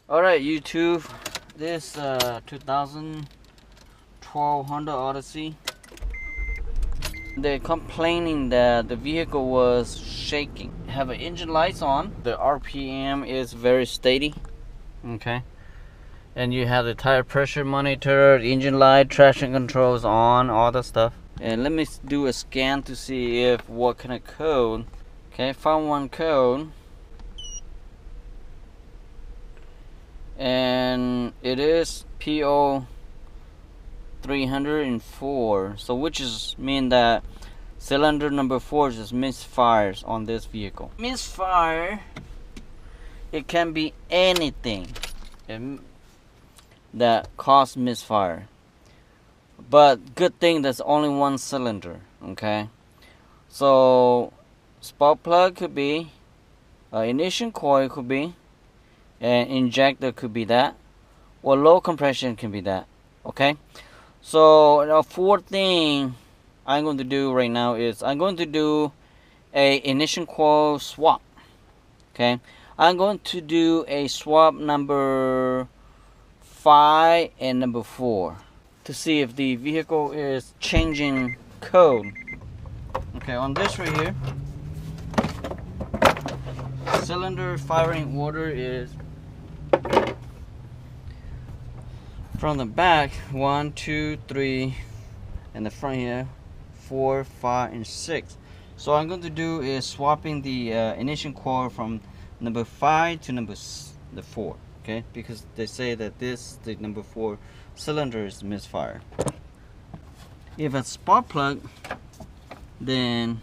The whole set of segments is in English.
Alright YouTube, this 2012 Honda Odyssey. They're complaining that the vehicle was shaking. Have an engine lights on. The RPM is very steady. Okay. And you have the tire pressure monitor, the engine light, traction controls on, all that stuff. And let me do a scan to see if what kind of code. Okay, found one code. And it is po304, so which is mean that cylinder number 4 is misfires on this vehicle. Misfire, it can be anything that cause misfire, but good thing that's only one cylinder. Okay, so spark plug could be, ignition coil could be, and injector could be that, or low compression can be that. Okay, so the fourth thing I'm going to do right now is I'm going to do a ignition coil swap. Okay, I'm going to do a swap number 5 and number 4 to see if the vehicle is changing code. Okay, on this right here, cylinder firing order is from the back 1, 2, 3, and the front here 4, 5, and 6. So I'm going to do is swapping the ignition coil from number 5 to number 4. Okay, because they say that the number 4 cylinder is misfire. If it's spark plug, then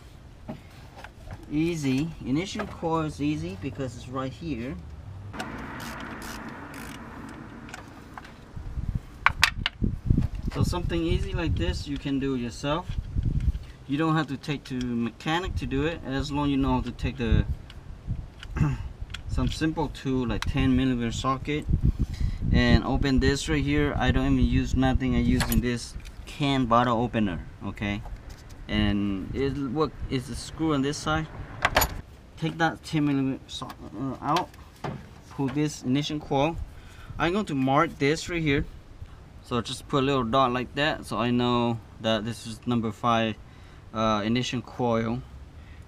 easy. Ignition coil is easy because it's right here. So something easy like this you can do yourself. You don't have to take to mechanic to do it, as long as you know how to take the some simple tool like 10mm socket and open this right here. I don't even use nothing. I'm using this can bottle opener. Okay, and what is the screw on this side. Take that 10mm out. Pull this ignition coil. I'm going to mark this right here. So just put a little dot like that, so I know that this is number 5 ignition coil.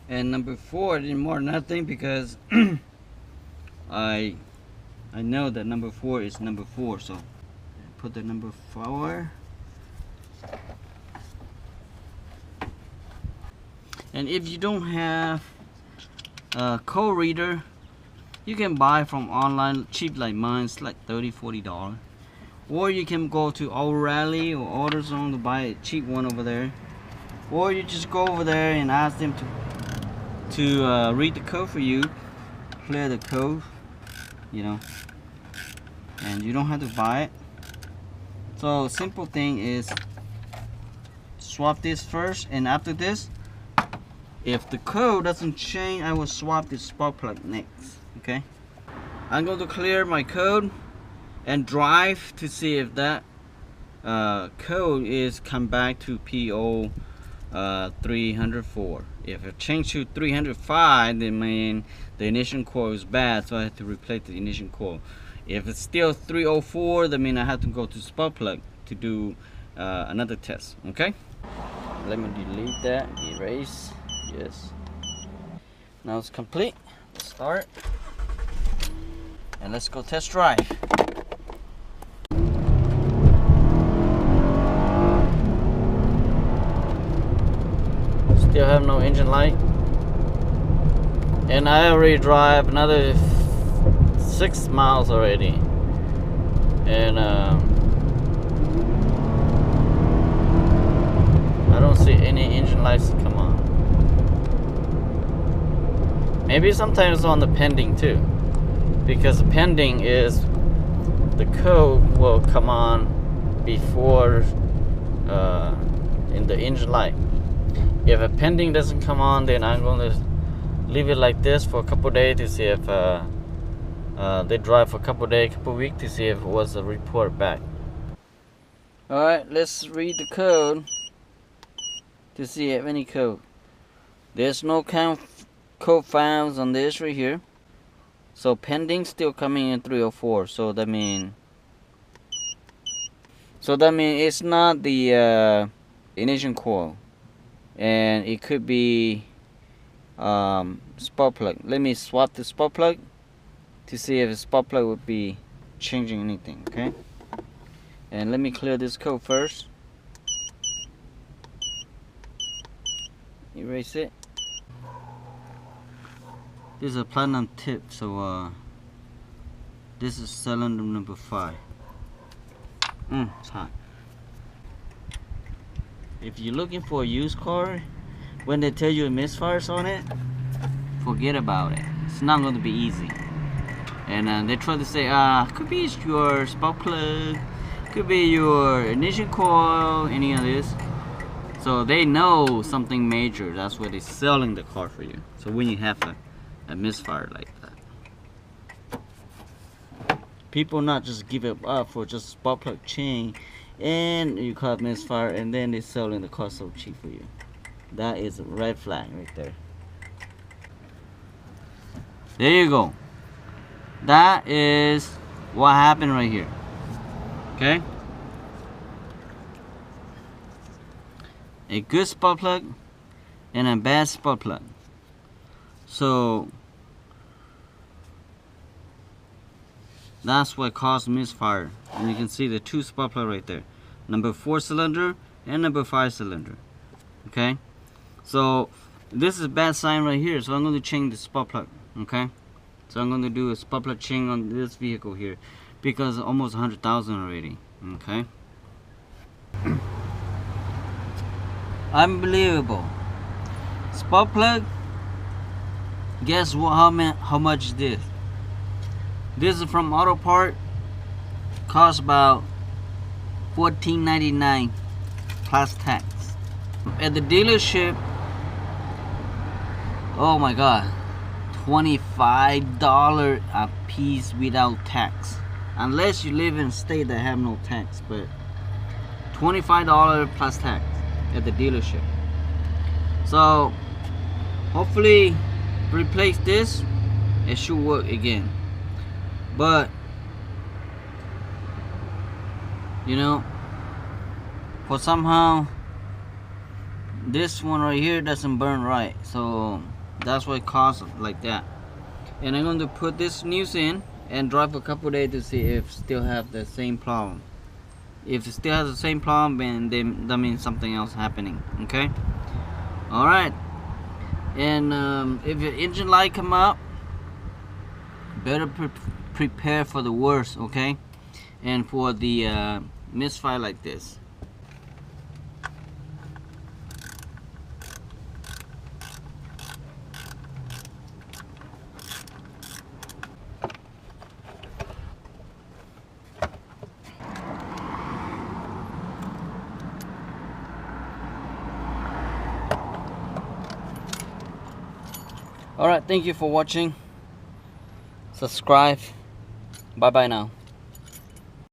And number 4, I didn't mark nothing because I know that number 4 is number 4. So put the number 4. And if you don't have a code reader, you can buy from online cheap like mine. It's like $30–40. Or you can go to O'Reilly or AutoZone to buy a cheap one over there. Or you just go over there and ask them to read the code for you, clear the code, you know, and you don't have to buy it. So simple thing is swap this first, and after this, if the code doesn't change, I will swap this spark plug next. Okay, I'm going to clear my code and drive to see if that code is come back to po304. If it changed to 305, then mean the ignition coil is bad, so I have to replace the ignition coil. If it's still 304, that means I have to go to spark plug to do another test. Okay, let me delete that, erase. Yes, now it's complete. Let's start and let's go test drive. Still have no engine light, and I already drive another 6 miles already, and I don't see any engine lights come on. Maybe sometimes on the pending too, because the pending is the code will come on before in the engine light. If a pending doesn't come on, then I'm going to leave it like this for a couple days to see if they drive for a couple days, couple weeks to see if it was a report back. Alright, let's read the code to see if any code. There's no code found on this right here. So pending still coming in 304. So that means it's not the ignition coil, and it could be spark plug. Let me swap the spark plug to see if the spark plug would be changing anything. Okay, and let me clear this code first. Erase it. This is a platinum tip, so this is cylinder number 5. It's hot. If you're looking for a used car, when they tell you a misfires on it, forget about it. It's not going to be easy. And they try to say, could be your spark plug, could be your ignition coil, any of this. So they know something major. That's why they're selling the car for you. So when you have a misfire like that, people not just give it up for just spark plug change, and you call it misfire, and then they're selling the car so cheap for you. That is a red flag right there. There you go. That is what happened right here. Okay? A good spark plug and a bad spark plug. So that's what caused misfire. And you can see the 2 spark plug right there. Number 4 cylinder and number 5 cylinder. Okay? So this is a bad sign right here. So I'm going to change the spark plug. Okay? So I'm going to do a spark plug change on this vehicle here, because almost 100,000 already. Okay? Unbelievable. Spark plug. Guess what? How much is this? This is from Auto Part. Costs about $14.99 plus tax. At the dealership, oh my god, $25 a piece without tax. Unless you live in a state that have no tax, but $25 plus tax at the dealership. So hopefully replace this, it should work again. But you know, for somehow this one right here doesn't burn right, so that's why it costs like that. And I'm going to put this news in and drive a couple days to see if still have the same problem. If it still has the same problem, then that means something else happening. Okay. All right. And if your engine light come up, better prepare for the worst. Okay. And for the misfire like this. Alright, thank you for watching. Subscribe. Bye bye now.